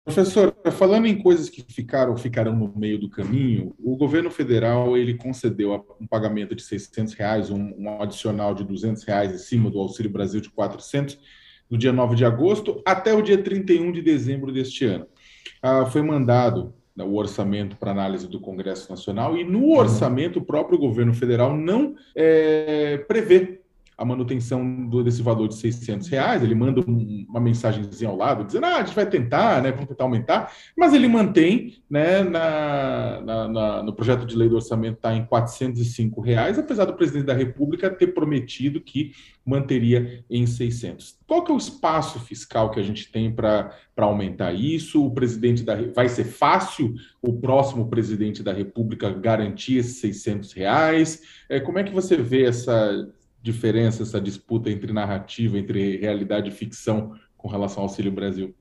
Professor, falando em coisas que ficarão no meio do caminho, o governo federal ele concedeu um pagamento de R$ 600, um adicional de R$ 200 em cima do Auxílio Brasil de 400, no dia 9 de agosto até o dia 31 de dezembro deste ano. Foi mandado, né, o orçamento para análise do Congresso Nacional e no orçamento o próprio governo federal não prevê a manutenção desse valor de R$ 600. Ele manda uma mensagenzinha ao lado, dizendo, a gente vai tentar, né, vamos tentar aumentar, mas ele mantém, né, no projeto de lei do orçamento está em R$ 405, apesar do presidente da República ter prometido que manteria em 600. Qual que é o espaço fiscal que a gente tem para aumentar isso? Vai ser fácil o próximo presidente da República garantir esses R$ 600? Como é que você vê essa diferença, essa disputa entre narrativa, entre realidade e ficção com relação ao Auxílio Brasil?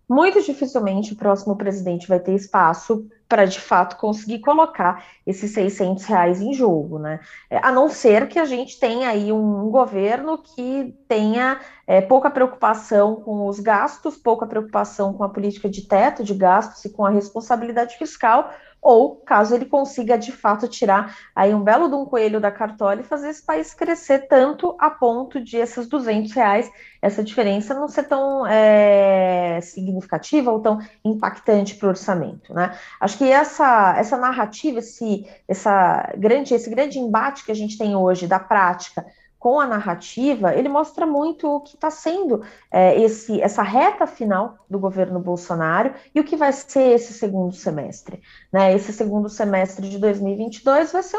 Muito dificilmente o próximo presidente vai ter espaço para, de fato, conseguir colocar esses R$ 600 em jogo, né? A não ser que a gente tenha aí um governo que tenha pouca preocupação com os gastos, pouca preocupação com a política de teto de gastos e com a responsabilidade fiscal, ou caso ele consiga, de fato, tirar aí um belo de um coelho da cartola e fazer esse país crescer tanto a ponto de esses R$ 200, essa diferença não ser tão significativa ou tão impactante para o orçamento, né? Acho que essa narrativa, esse grande embate que a gente tem hoje da prática com a narrativa, ele mostra muito o que está sendo essa reta final do governo Bolsonaro e o que vai ser esse segundo semestre, né? Esse segundo semestre de 2022 vai ser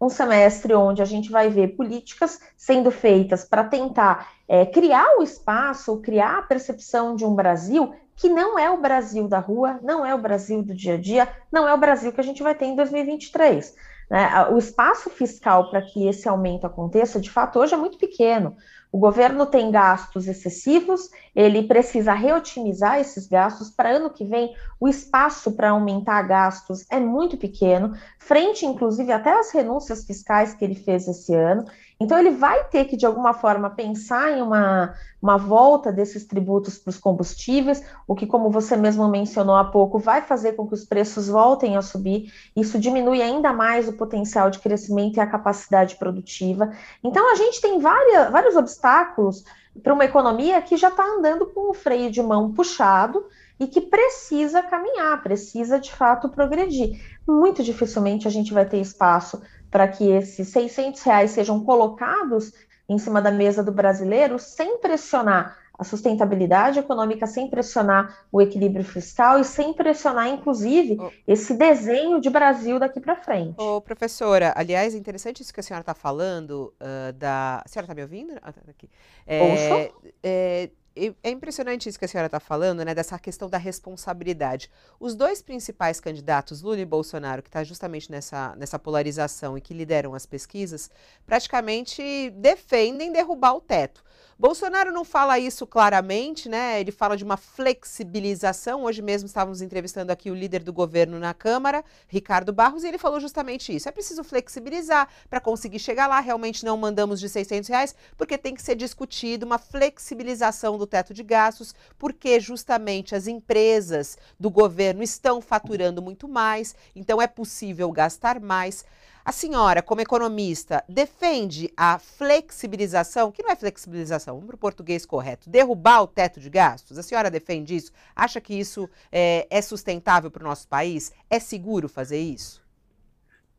um semestre onde a gente vai ver políticas sendo feitas para tentar criar o espaço, criar a percepção de um Brasil que não é o Brasil da rua, não é o Brasil do dia a dia, não é o Brasil que a gente vai ter em 2023. Né? O espaço fiscal para que esse aumento aconteça, de fato, hoje é muito pequeno. O governo tem gastos excessivos, ele precisa reotimizar esses gastos. Para ano que vem, o espaço para aumentar gastos é muito pequeno, frente, inclusive, até às renúncias fiscais que ele fez esse ano. Então, ele vai ter que, de alguma forma, pensar em uma volta desses tributos para os combustíveis, o que, como você mesmo mencionou há pouco, vai fazer com que os preços voltem a subir. Isso diminui ainda mais o potencial de crescimento e a capacidade produtiva. Então, a gente tem vários obstáculos para uma economia que já está andando com o freio de mão puxado e que precisa caminhar, precisa de fato progredir. Muito dificilmente a gente vai ter espaço para que esses R$ 600 sejam colocados em cima da mesa do brasileiro sem pressionar a sustentabilidade econômica, sem pressionar o equilíbrio fiscal e sem pressionar, inclusive, Ô, esse desenho de Brasil daqui para frente. professora, aliás, interessante isso que a senhora está falando, A senhora está me ouvindo? Tá aqui. Ouço? É, é, é impressionante isso que a senhora está falando, né, dessa questão da responsabilidade. Os dois principais candidatos, Lula e Bolsonaro, que está justamente nessa polarização e que lideram as pesquisas, praticamente defendem derrubar o teto. Bolsonaro não fala isso claramente, né? Ele fala de uma flexibilização. Hoje mesmo estávamos entrevistando aqui o líder do governo na Câmara, Ricardo Barros, e ele falou justamente isso. É preciso flexibilizar para conseguir chegar lá. Realmente não mandamos de R$ 600, porque tem que ser discutido uma flexibilização do teto de gastos, porque justamente as empresas do governo estão faturando muito mais, então é possível gastar mais. A senhora, como economista, defende a flexibilização, que não é flexibilização, vamos para o português correto, derrubar o teto de gastos? A senhora defende isso? Acha que isso é sustentável para o nosso país? É seguro fazer isso?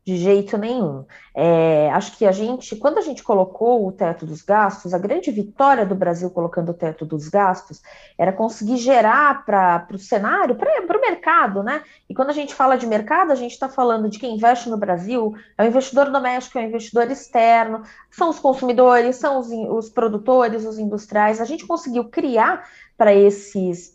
De jeito nenhum. Acho que quando a gente colocou o teto dos gastos, a grande vitória do Brasil colocando o teto dos gastos era conseguir gerar para o cenário, para o mercado, né? E quando a gente fala de mercado, a gente está falando de quem investe no Brasil, é o investidor doméstico, é o investidor externo, são os consumidores, são os produtores, os industriais. A gente conseguiu criar para essas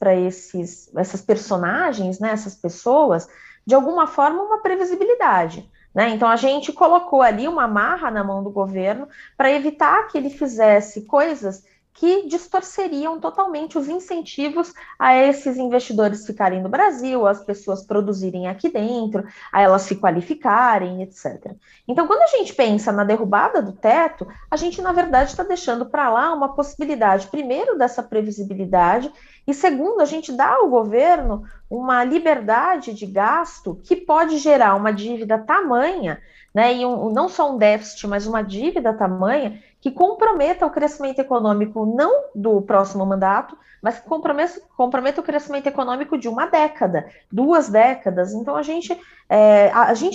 personagens, né, essas pessoas, de alguma forma, uma previsibilidade. Né? Então, a gente colocou ali uma marra na mão do governo para evitar que ele fizesse coisas que distorceriam totalmente os incentivos a esses investidores ficarem no Brasil, as pessoas produzirem aqui dentro, a elas se qualificarem, etc. Então, quando a gente pensa na derrubada do teto, a gente, na verdade, está deixando para lá uma possibilidade, primeiro, dessa previsibilidade, e segundo, a gente dá ao governo uma liberdade de gasto que pode gerar uma dívida tamanha, né, e não só um déficit, mas uma dívida tamanha que comprometa o crescimento econômico não do próximo mandato, mas que comprometa o crescimento econômico de uma década, 2 décadas. Então, a gente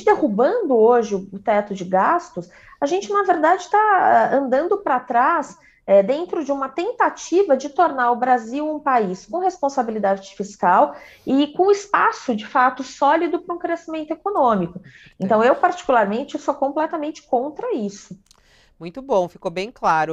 derrubando hoje o teto de gastos, a gente, na verdade, está andando para trás dentro de uma tentativa de tornar o Brasil um país com responsabilidade fiscal e com espaço, de fato, sólido para um crescimento econômico. Então, eu, particularmente, sou completamente contra isso. Muito bom, ficou bem claro.